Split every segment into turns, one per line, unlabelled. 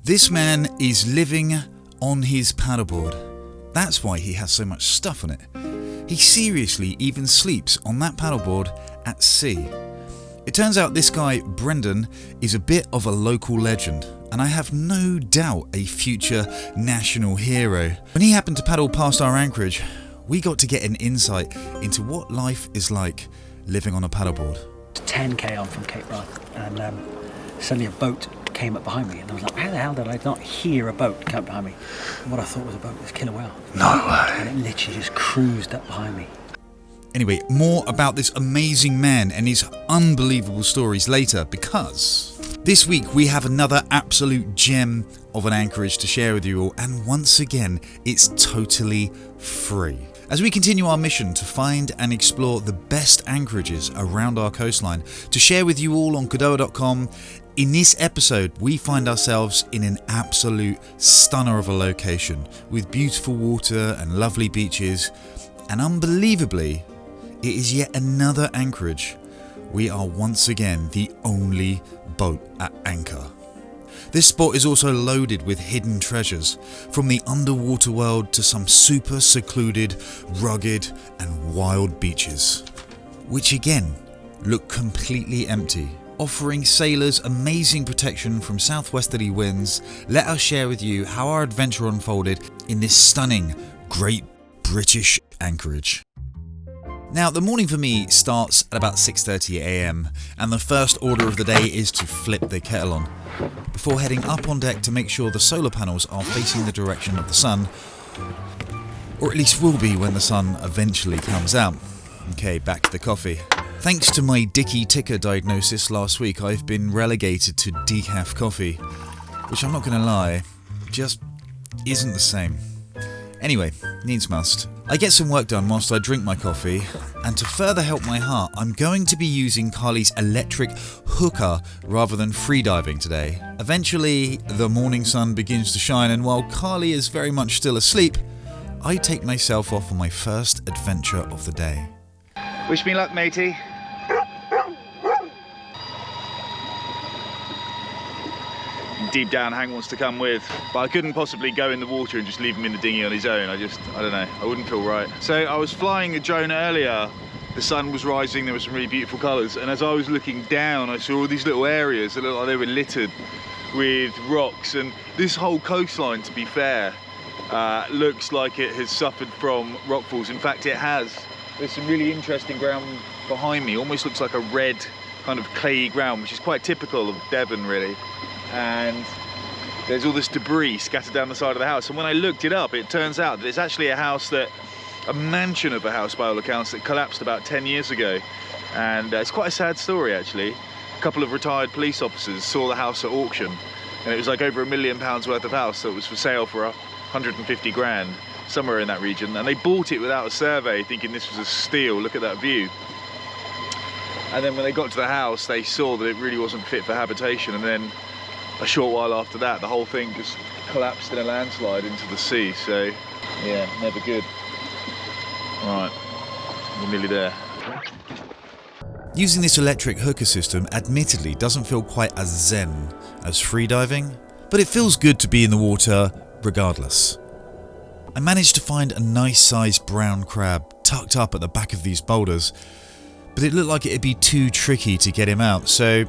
This man is living on his paddleboard. That's why he has so much stuff on it. He seriously even sleeps on that paddleboard at sea. It turns out this guy, Brendan, is a bit of a local legend, and I have no doubt a future national hero. When he happened to paddle past our anchorage, we got to get an insight into what life is like living on a paddleboard.
10k on from Cape Wrath, and suddenly a boat came up behind me, and I was like, how the hell did I not hear a boat come behind me? And what I thought was a boat was killer whale.
No way.
And it literally just cruised up behind me.
Anyway, more about this amazing man and his unbelievable stories later, because this week we have another absolute gem of an anchorage to share with you all, and once again it's totally free. As we continue our mission to find and explore the best anchorages around our coastline, to share with you all on Kudoa.com, in this episode we find ourselves in an absolute stunner of a location with beautiful water and lovely beaches, and unbelievably, it is yet another anchorage. We are once again the only boat at anchor. This spot is also loaded with hidden treasures, from the underwater world to some super secluded, rugged and wild beaches, which again look completely empty. Offering sailors amazing protection from southwesterly winds, let us share with you how our adventure unfolded in this stunning Great British anchorage. Now, the morning for me starts at about 6:30 AM, and the first order of the day is to flip the kettle on, before heading up on deck to make sure the solar panels are facing the direction of the sun, or at least will be when the sun eventually comes out. Okay, back to the coffee. Thanks to my Dicky Ticker diagnosis last week, I've been relegated to decaf coffee, which I'm not going to lie, just isn't the same. Anyway, needs must. I get some work done whilst I drink my coffee, and to further help my heart, I'm going to be using Carly's electric hooker rather than freediving today. Eventually, the morning sun begins to shine, and while Carly is very much still asleep, I take myself off on my first adventure of the day.
Wish me luck, matey. Deep down, Hank wants to come with, but I couldn't possibly go in the water and just leave him in the dinghy on his own. I don't know, I wouldn't feel right. So I was flying a drone earlier, the sun was rising, there were some really beautiful colours, and as I was looking down, I saw all these little areas that looked like they were littered with rocks, and this whole coastline, to be fair, looks like it has suffered from rockfalls. In fact, it has. There's some really interesting ground behind me, almost looks like a red kind of clayey ground, which is quite typical of Devon, really. And there's all this debris scattered down the side of the house, and when I looked it up, it turns out that it's actually a mansion of a house by all accounts, that collapsed about 10 years ago, and it's quite a sad story actually. A couple of retired police officers saw the house at auction, and it was like over £1 million worth of house that was for sale for 150 grand, somewhere in that region, and they bought it without a survey thinking this was a steal. Look at that view. And then when they got to the house, they saw that it really wasn't fit for habitation, and then a short while after that, the whole thing just collapsed in a landslide into the sea. So, yeah, never good. Right, we're nearly there.
Using this electric hooker system admittedly doesn't feel quite as zen as freediving, but it feels good to be in the water regardless. I managed to find a nice sized brown crab tucked up at the back of these boulders, but it looked like it'd be too tricky to get him out, so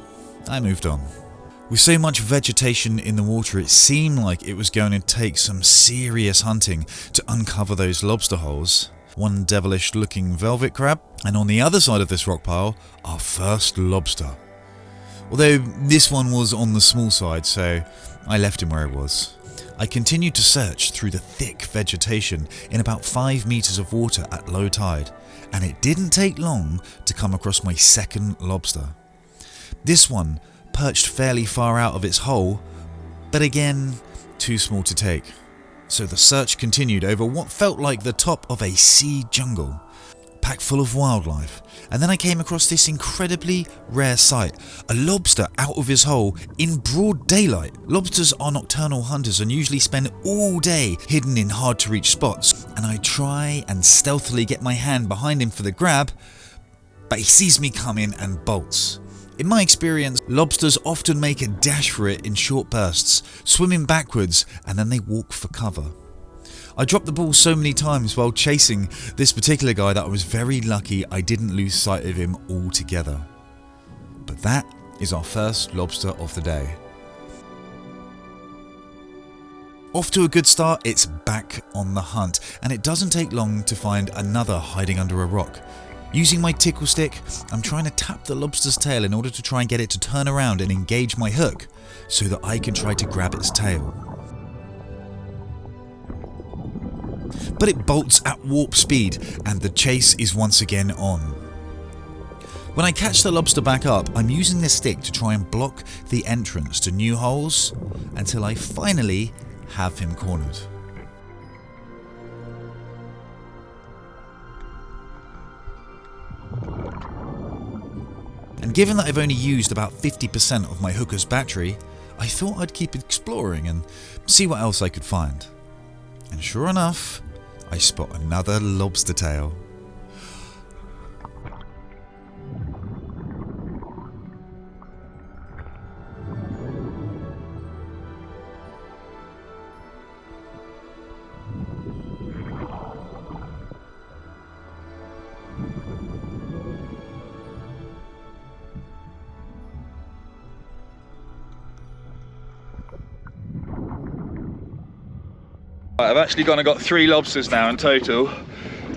I moved on. With so much vegetation in the water, it seemed like it was going to take some serious hunting to uncover those lobster holes. One devilish looking velvet crab, and on the other side of this rock pile, our first lobster. Although this one was on the small side, so I left him where it was. I continued to search through the thick vegetation in about 5 meters of water at low tide, and it didn't take long to come across my second lobster. This one perched fairly far out of its hole, but again, too small to take. So the search continued over what felt like the top of a sea jungle, packed full of wildlife, and then I came across this incredibly rare sight, a lobster out of his hole in broad daylight. Lobsters are nocturnal hunters and usually spend all day hidden in hard to reach spots, and I try and stealthily get my hand behind him for the grab, but he sees me coming and bolts. In my experience, lobsters often make a dash for it in short bursts, swimming backwards, and then they walk for cover. I dropped the ball so many times while chasing this particular guy that I was very lucky I didn't lose sight of him altogether. But that is our first lobster of the day. Off to a good start, it's back on the hunt, and it doesn't take long to find another hiding under a rock. Using my tickle stick, I'm trying to tap the lobster's tail in order to try and get it to turn around and engage my hook so that I can try to grab its tail. But it bolts at warp speed and the chase is once again on. When I catch the lobster back up, I'm using this stick to try and block the entrance to new holes until I finally have him cornered. And given that I've only used about 50% of my hooker's battery, I thought I'd keep exploring and see what else I could find. And sure enough, I spot another lobster tail.
I've actually got 3 lobsters now in total,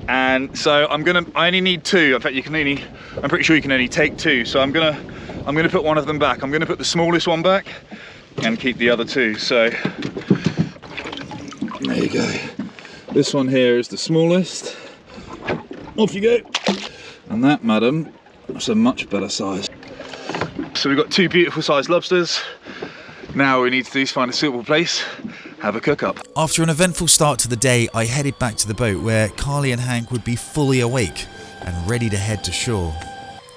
and so I only need 2. In fact, I'm pretty sure you can only take 2. So I'm gonna put one of them back. I'm gonna put the smallest one back and keep the other 2. So there you go. This one here is the smallest. Off you go. And that, madam, that's a much better size. So we've got 2 beautiful sized lobsters. Now all we need to do is find a suitable place, have a cook up.
After an eventful start to the day, I headed back to the boat where Carly and Hank would be fully awake and ready to head to shore.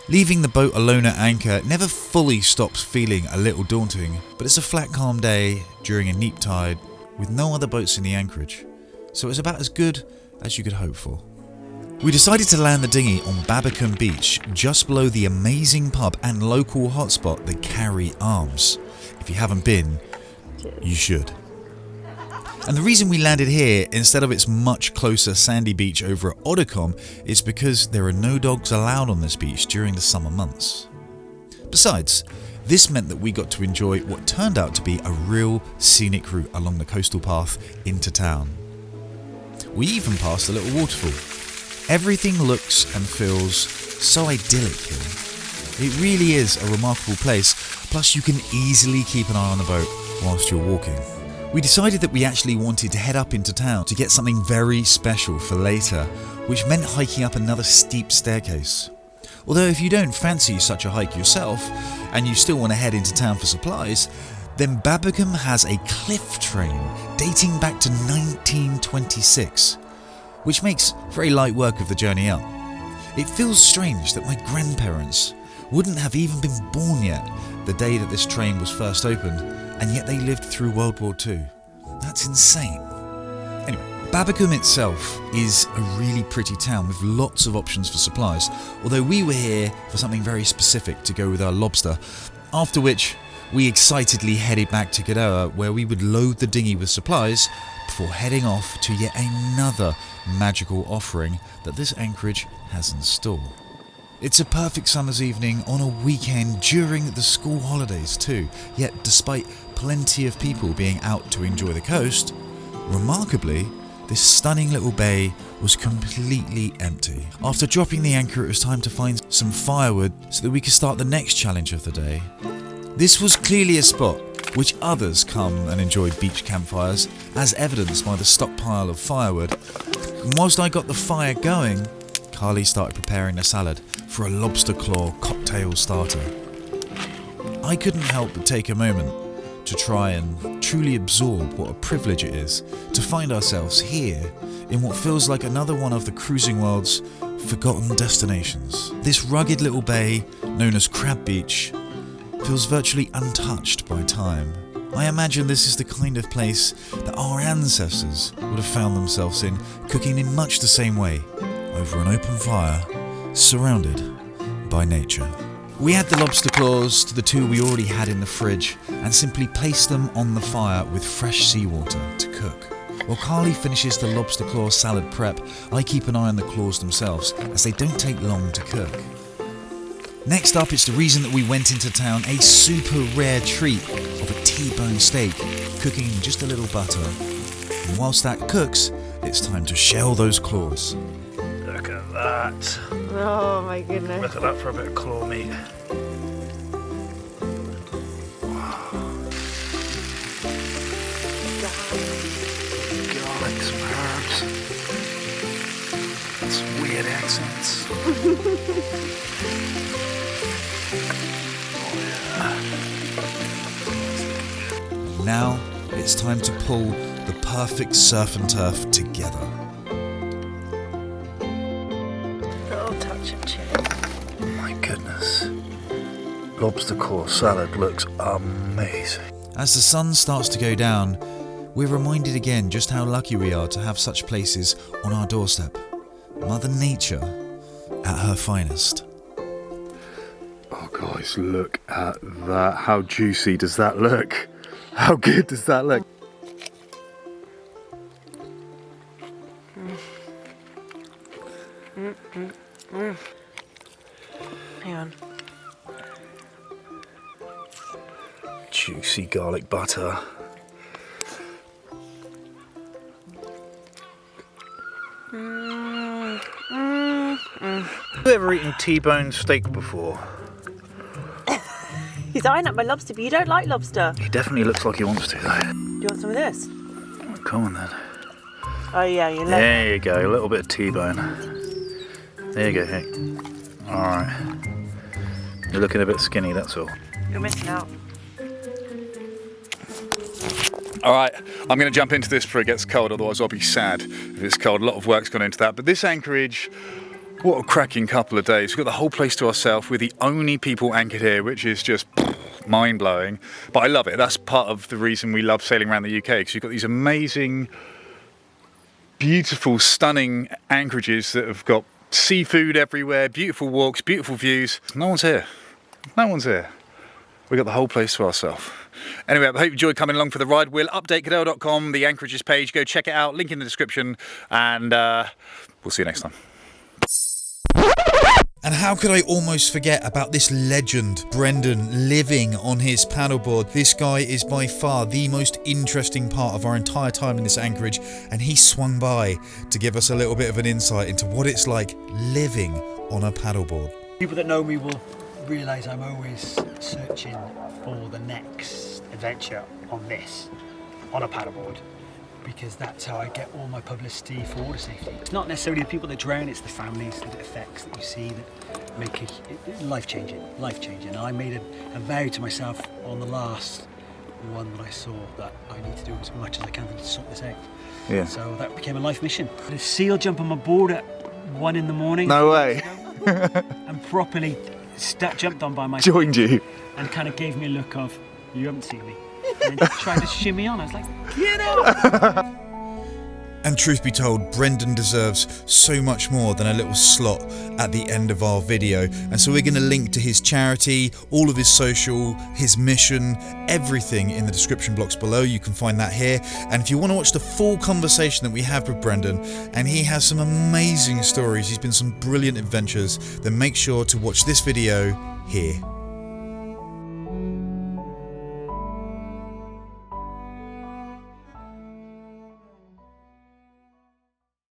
Leaving the boat alone at anchor never fully stops feeling a little daunting, but it's a flat calm day during a neap tide with no other boats in the anchorage, so it's about as good as you could hope for. We decided to land the dinghy on Babbacombe Beach, just below the amazing pub and local hotspot, the Carry Arms. If you haven't been, you should. And the reason we landed here instead of its much closer sandy beach over at Oddicombe is because there are no dogs allowed on this beach during the summer months. Besides, this meant that we got to enjoy what turned out to be a real scenic route along the coastal path into town. We even passed a little waterfall. Everything looks and feels so idyllic here. It really is a remarkable place, plus you can easily keep an eye on the boat whilst you're walking. We decided that we actually wanted to head up into town to get something very special for later, which meant hiking up another steep staircase. Although if you don't fancy such a hike yourself, and you still want to head into town for supplies, then Babbacombe has a cliff train dating back to 1926, which makes very light work of the journey up. It feels strange that my grandparents wouldn't have even been born yet the day that this train was first opened, and yet they lived through World War II. That's insane. Anyway, Babbacombe itself is a really pretty town with lots of options for supplies, although we were here for something very specific to go with our lobster, after which we excitedly headed back to Godowa, where we would load the dinghy with supplies before heading off to yet another magical offering that this anchorage has in store. It's a perfect summer's evening on a weekend during the school holidays too, yet despite plenty of people being out to enjoy the coast, remarkably, this stunning little bay was completely empty. After dropping the anchor, it was time to find some firewood so that we could start the next challenge of the day. This was clearly a spot which others come and enjoy beach campfires, as evidenced by the stockpile of firewood. And whilst I got the fire going, Carly started preparing the salad for a lobster claw cocktail starter. I couldn't help but take a moment to try and truly absorb what a privilege it is to find ourselves here in what feels like another one of the cruising world's forgotten destinations. This rugged little bay, known as Crab Beach, feels virtually untouched by time. I imagine this is the kind of place that our ancestors would have found themselves in, cooking in much the same way, over an open fire, surrounded by nature. We add the lobster claws to the two we already had in the fridge and simply place them on the fire with fresh seawater to cook. While Carly finishes the lobster claw salad prep, I keep an eye on the claws themselves as they don't take long to cook. Next up, it's the reason that we went into town, a super rare treat of a T-bone steak, cooking in just a little butter. And whilst that cooks, it's time to shell those claws.
Look at that.
Oh my goodness.
Look at that for a bit of claw meat. Garlic, some herbs. Some weird accents.
Now it's time to pull the perfect surf and turf together.
Little touch of chili.
Oh my goodness. Lobster claw salad looks amazing.
As the sun starts to go down, we're reminded again just how lucky we are to have such places on our doorstep. Mother Nature at her finest.
Oh guys, look at that. How juicy does that look? How good does that look?
Hang on.
Juicy garlic butter. Have you ever eaten T-bone steak before?
He's eyeing up my lobster, but you don't like lobster.
He definitely looks like he wants to though.
Do you want some of this?
Come on then.
Oh yeah, you love it.
There you go, a little bit of T-bone. There you go, hey. Alright. You're looking a bit skinny, that's all.
You're missing out.
Alright, I'm going to jump into this before it gets cold, otherwise I'll be sad if it's cold. A lot of work's gone into that. But this anchorage, what a cracking couple of days. We've got the whole place to ourselves. We're the only people anchored here, which is just mind-blowing. But I love it. That's part of the reason we love sailing around the UK, because you've got these amazing, beautiful, stunning anchorages that have got seafood everywhere, beautiful walks, beautiful views. No one's here. No one's here. We've got the whole place to ourselves. Anyway, I hope you enjoyed coming along for the ride. We'll update cadell.com, the anchorages page. Go check it out. Link in the description. And we'll see you next time.
And how could I almost forget about this legend, Brendan, living on his paddleboard. This guy is by far the most interesting part of our entire time in this anchorage, and he swung by to give us a little bit of an insight into what it's like living on a paddleboard.
People that know me will realise I'm always searching for the next adventure on a paddleboard, because that's how I get all my publicity for water safety. It's not necessarily the people that drown, it's the families that it affects that you see that make it life-changing. And I made a vow to myself on the last one that I saw that I need to do as much as I can to sort this out.
Yeah.
So that became a life mission. A seal jumped on my board at 1 in the morning.
No way.
And properly jumped on by my
Joined you.
and kind of gave me a look of, you haven't seen me. And then tried to shimmy on. I was like, get out!
And truth be told, Brendan deserves so much more than a little slot at the end of our video. And so we're going to link to his charity, all of his social, his mission, everything in the description box below. You can find that here. And if you want to watch the full conversation that we have with Brendan, and he has some amazing stories, he's been some brilliant adventures, then make sure to watch this video here.